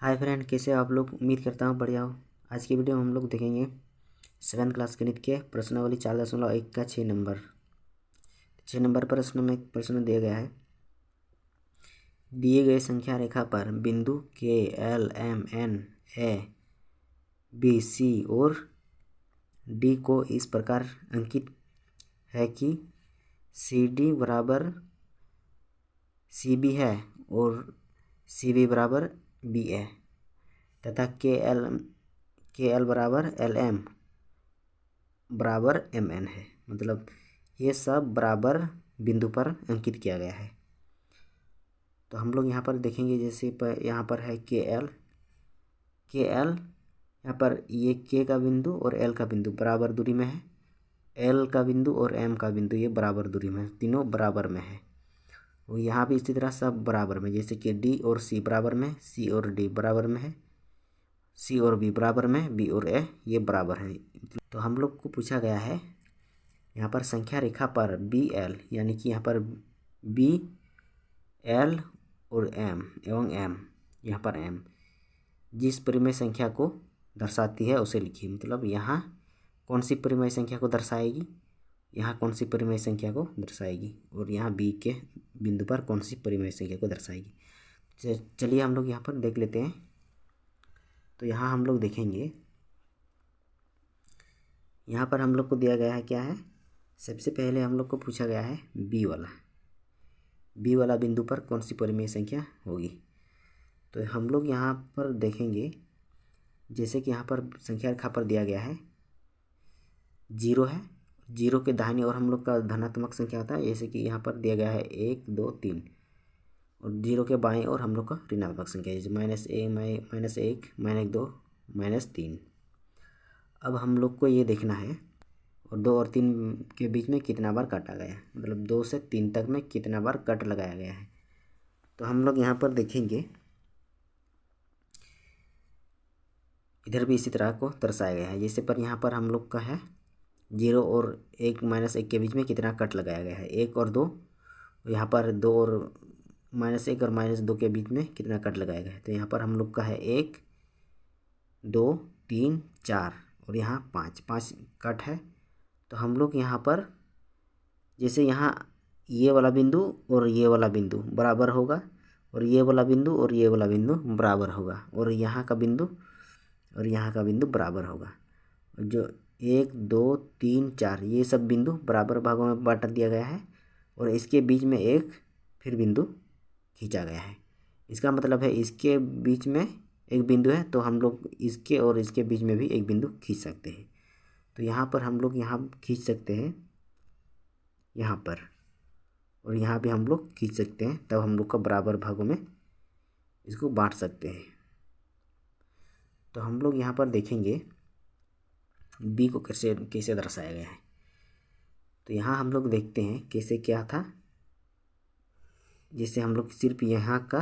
Hi friend, कैसे हो आप लोग। उम्मीद करता हूँ बढ़िया हो। आज की वीडियो में हम लोग देखेंगे 7th क्लास गणित के प्रश्नावली 4.1 का 6 नंबर प्रश्न में एक प्रश्न दिया गया है। दिए गए संख्या रेखा पर बिंदु के L M N A B C और डी को इस प्रकार अंकित है कि सी डी बराबर सी बी है और सी बी बराबर बी है तथा के एल बराबर एल एम बराबर एम एन है। मतलब ये सब बराबर बिंदु पर अंकित किया गया है। तो हम लोग यहाँ पर देखेंगे, जैसे यहाँ पर है के एल यहाँ पर ये के का बिंदु और एल का बिंदु बराबर दूरी में है। एल का बिंदु और एम का बिंदु ये बराबर दूरी में है, तीनों बराबर में है। और यहाँ भी इसी तरह सब बराबर में, जैसे कि डी और सी बराबर में, सी और डी बराबर में है, सी और बी बराबर में, बी और ए ये बराबर है। तो हम लोग को पूछा गया है यहाँ पर संख्या रेखा पर बी एल, यानी कि यहाँ पर बी एल और एम एवं एम, यहाँ पर एम जिस परिमेय संख्या को दर्शाती है उसे लिखिए। मतलब यहाँ कौन सी परिमेय संख्या को दर्शाएगी, यहाँ कौन सी परिमेय संख्या को दर्शाएगी और यहाँ बी के बिंदु पर कौन सी परिमेय संख्या को दर्शाएगी। चलिए हम लोग यहाँ पर देख लेते हैं। तो यहाँ हम लोग देखेंगे, यहाँ पर हम लोग को दिया गया है क्या है। सबसे पहले हम लोग को पूछा गया है बी वाला बिंदु पर कौन सी परिमेय संख्या होगी। तो हम लोग यहाँ पर देखेंगे, जैसे कि यहाँ पर संख्या रेखा पर दिया गया है 0 है। 0 के दाहिनी ओर हम लोग का धनात्मक संख्या होता है, जैसे कि यहाँ पर दिया गया है 1 2 3। और 0 के बाएं ओर हम लोग का ऋणात्मक संख्या, जैसे -1 -2 -3। अब हम लोग को ये देखना है और 2 और 3 के बीच में कितना बार काटा गया है, मतलब 2 से 3 तक में कितना बार कट लगाया गया है। तो हम लोग यहाँ पर देखेंगे, इधर भी इसी तरह को दर्शाया गया है। जैसे पर यहाँ पर हम लोग का है 0 और 1 -1 के बीच में कितना कट लगाया गया है, 1 और 2। यहाँ पर 2 और -1 और -2 के बीच में कितना कट लगाया गया है। तो यहाँ पर हम लोग का है 1 2 3 4 और यहाँ 5 कट है। तो हम लोग यहाँ पर, जैसे यहाँ ये वाला बिंदु और ये वाला बिंदु बराबर होगा और ये वाला बिंदु और ये वाला बिंदु बराबर होगा और यहाँ का बिंदु और यहाँ का बिंदु बराबर होगा। जो 1 2 3 4 ये सब बिंदु बराबर भागों में बांट दिया गया है और इसके बीच में एक फिर बिंदु खींचा गया है। इसका मतलब है इसके बीच में एक बिंदु है, तो हम लोग इसके और इसके बीच में भी एक बिंदु खींच सकते हैं। तो यहाँ पर हम लोग यहाँ खींच सकते हैं यहाँ पर, और यहाँ भी हम लोग खींच सकते हैं। तब हम लोग का बराबर भागों में इसको बांट सकते हैं। तो हम लोग यहाँ पर देखेंगे बी को कैसे कैसे दर्शाया गया है। तो यहाँ हम लोग देखते हैं कैसे क्या था। जैसे हम लोग सिर्फ यहाँ का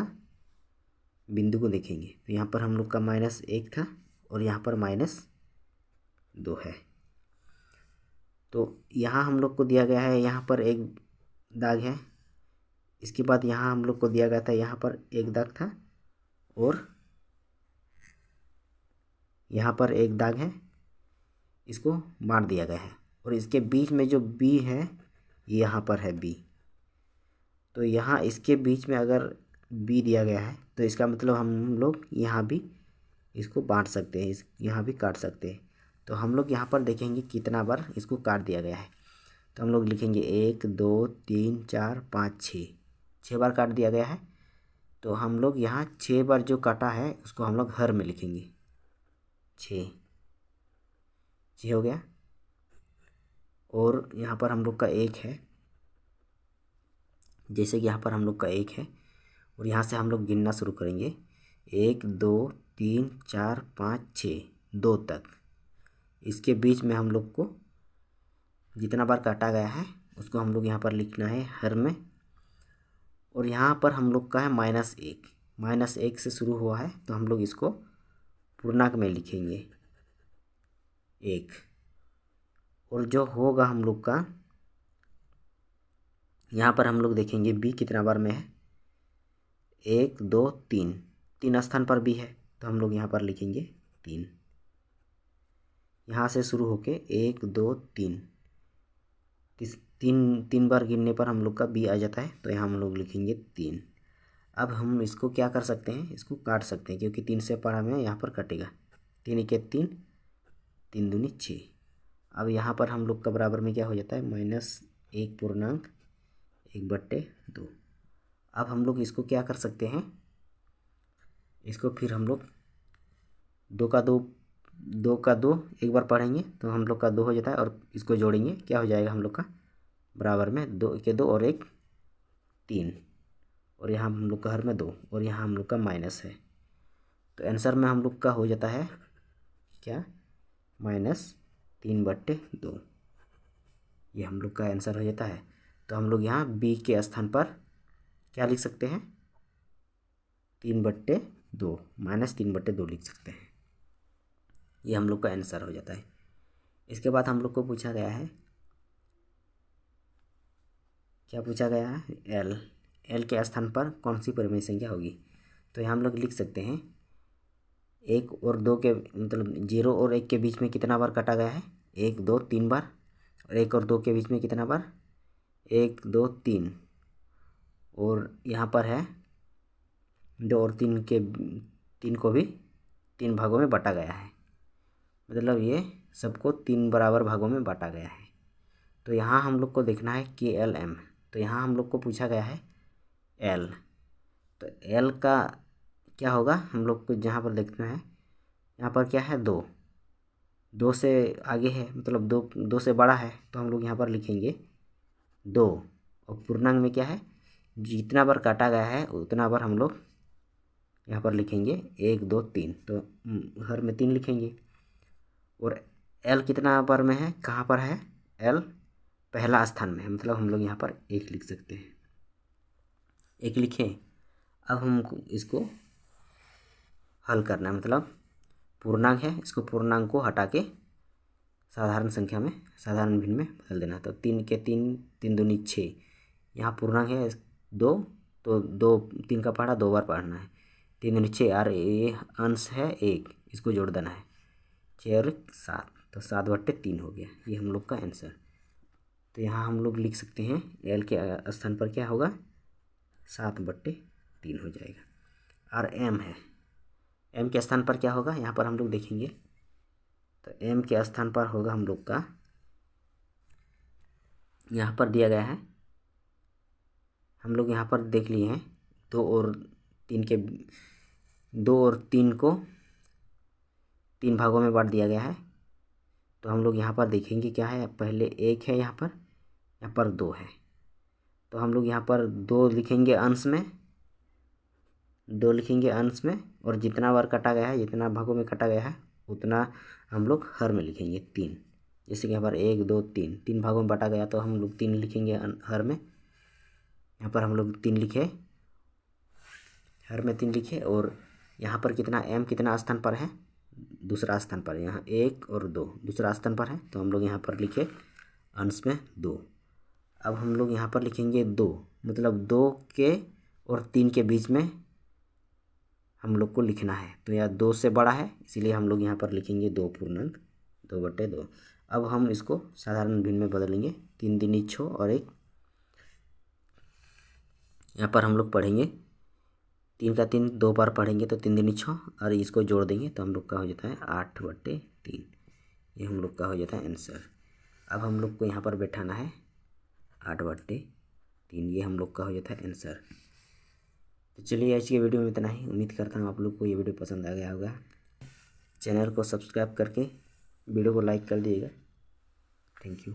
बिंदु को देखेंगे, तो यहाँ पर हम लोग का -1 था और यहाँ पर -2 है। तो यहाँ हम लोग को दिया गया है, यहाँ पर एक दाग है। इसके बाद यहाँ हम लोग को दिया गया था, यहाँ पर एक दाग था और यहाँ पर एक दाग है, इसको बांट दिया गया है। और इसके बीच में जो बी है, यहाँ पर है बी। तो यहाँ इसके बीच में अगर बी दिया गया है तो इसका मतलब हम लोग यहाँ भी इसको बांट सकते हैं, यहाँ भी काट सकते हैं। तो हम लोग यहाँ पर देखेंगे कितना बार इसको काट दिया गया है। तो हम लोग लिखेंगे 1 2 3 4 5 6 बार काट दिया गया है। तो हम लोग यहाँ 6 बार जो काटा है उसको हम लोग हर में लिखेंगे। 6 हो गया। और यहाँ पर हम लोग का 1 है, जैसे कि यहाँ पर हम लोग का 1 है और यहाँ से हम लोग गिनना शुरू करेंगे 1 2 3 4 5 6 2 तक। इसके बीच में हम लोग को जितना बार काटा गया है उसको हम लोग यहाँ पर लिखना है हर में। और यहाँ पर हम लोग का है -1 से शुरू हुआ है, तो हम लोग इसको पूर्णांक में लिखेंगे 1। और जो होगा हम लोग का, यहाँ पर हम लोग देखेंगे बी कितना बार में है, 1 2 3 स्थान पर बी है। तो हम लोग यहाँ पर लिखेंगे 3। यहाँ से शुरू होके 1 2 3 तीन बार गिनने पर हम लोग का बी आ जाता है, तो यहाँ हम लोग लिखेंगे 3। अब हम इसको क्या कर सकते हैं, इसको काट सकते हैं क्योंकि 3 से पढ़ा में यहाँ पर कटेगा। 3 1 3, 3 दूनी 6। अब यहाँ पर हम लोग का बराबर में क्या हो जाता है, -1/1/2। अब हम लोग इसको क्या कर सकते हैं, इसको फिर हम लोग 2 का 2 एक बार पढ़ेंगे तो हम लोग का 2 हो जाता है, और इसको जोड़ेंगे क्या हो जाएगा हम लोग का बराबर में 2 के 2 और 1 3, और यहाँ हम लोग का हर में 2, और यहाँ हम लोग का माइनस है। तो आंसर में हम लोग का हो जाता है क्या, -3/2। ये हम लोग का आंसर हो जाता है। तो हम लोग यहाँ बी के स्थान पर क्या लिख सकते हैं, 3/2, -3/2 लिख सकते हैं। ये हम लोग का आंसर हो जाता है। इसके बाद हम लोग को पूछा गया है, क्या पूछा गया है, एल के स्थान पर कौन सी परिमेय संख्या होगी। तो यहाँ हम लोग लिख सकते हैं 1 और 2 के मतलब 0 और 1 के बीच में कितना बार काटा गया है, 1 2 3 बार। और 1 और 2 के बीच में कितना बार, 1 2 3। और यहाँ पर है 2 और 3 को भी 3 भागों में बांटा गया है, मतलब ये सबको 3 बराबर भागों में बांटा गया है। तो यहाँ हम लोग को देखना है KLM। तो यहाँ हम लोग को पूछा गया है L। तो L का क्या होगा, हम लोग को जहाँ पर देखना है, यहाँ पर क्या है 2 से आगे है, मतलब 2 से बड़ा है, तो हम लोग यहाँ पर लिखेंगे 2। और पूर्णांक में क्या है, जितना बार काटा गया है उतना बार हम लोग यहाँ पर लिखेंगे 1 2 3, तो हर में 3 लिखेंगे। और L कितना बार में है, कहाँ पर है, L पहला स्थान में है, मतलब हम लोग यहाँ पर 1 लिख सकते हैं। 1 लिखें। अब हमको इसको हल करना है, मतलब पूर्णांक है, इसको पूर्णांक को हटा के साधारण संख्या में, साधारण भिन्न में बदल देना। तो 3 के 3, 3 दूनी 6। यहाँ पूर्णांक है 2, तो 2 3 का पढ़ा 2 बार पढ़ना है। 3 दूनी 6, और ये अंश है 1, इसको जोड़ देना है, 6 और 7, तो 7/3 हो गया। ये हम लोग का आंसर। तो यहाँ हम लोग लिख सकते हैं एल के स्थान पर क्या होगा, 7/3 हो जाएगा। और एम है, एम के स्थान पर क्या होगा, यहाँ पर हम लोग देखेंगे। तो एम के स्थान पर होगा हम लोग का, यहाँ पर दिया गया है, हम लोग यहाँ पर देख लिए हैं 2 और 3 को 3 भागों में बांट दिया गया है। तो हम लोग यहाँ पर देखेंगे क्या है, पहले 1 है, यहाँ पर 2 है। तो हम लोग यहाँ पर 2 लिखेंगे अंश में, 2 लिखेंगे अंश में, और जितना बार काटा गया है, जितना भागों में काटा गया है उतना हम लोग हर में लिखेंगे 3। जैसे कि यहाँ पर 1 2 3 भागों में बांटा गया, तो हम लोग 3 लिखेंगे हर में। यहाँ पर हम लोग 3 लिखे, हर में 3 लिखे। और यहाँ पर कितना, m कितना स्थान पर है, दूसरा स्थान पर, यहाँ 1 और 2 दूसरा स्थान पर है, तो हम लोग यहाँ पर लिखे अंश में 2। अब हम लोग यहाँ पर लिखेंगे 2, मतलब 2 के और 3 के बीच में हम लोग को लिखना है। तो यह 2 से बड़ा है, इसीलिए हम लोग यहाँ पर लिखेंगे 2 पूर्णांक 2/2। अब हम इसको साधारण भिन्न में बदलेंगे, 3 दूनी 6 और 1, यहाँ पर हम लोग पढ़ेंगे 3 का 3 2 बार पढ़ेंगे, तो 3 दूनी 6, और इसको जोड़ देंगे तो हम लोग का हो जाता है 8/3। ये हम लोग का हो जाता है आंसर। अब हम लोग को यहाँ पर बैठाना है 8/3, ये हम लोग का हो जाता है आंसर। तो चलिए आज की वीडियो में इतना ही। उम्मीद करता हूँ आप लोग को ये वीडियो पसंद आ गया होगा। चैनल को सब्सक्राइब करके वीडियो को लाइक कर दीजिएगा। Thank you.